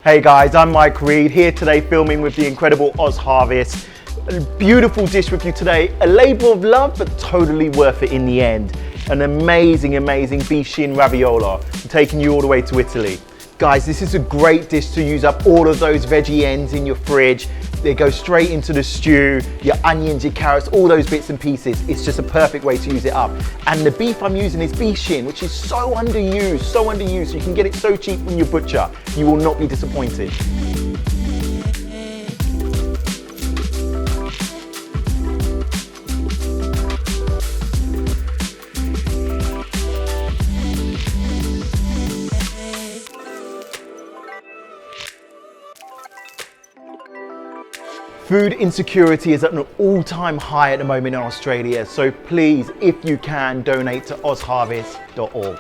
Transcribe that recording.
Hey guys, I'm Reid here today filming with the incredible Oz Harvest. A beautiful dish with you today, a labour of love but totally worth it in the end. An amazing Beef Shin Raviolo. I'm taking you all the way to Italy. Guys, this is a great dish to use up all of those veggie ends in your fridge. They go straight into the stew, your onions, your carrots, all those bits and pieces. It's just a perfect way to use it up. And the beef I'm using is beef shin, which is so underused. You can get it so cheap from your butcher. You will not be disappointed. Food insecurity is at an all-time high at the moment in Australia, so please, if you can, donate to ozharvest.org.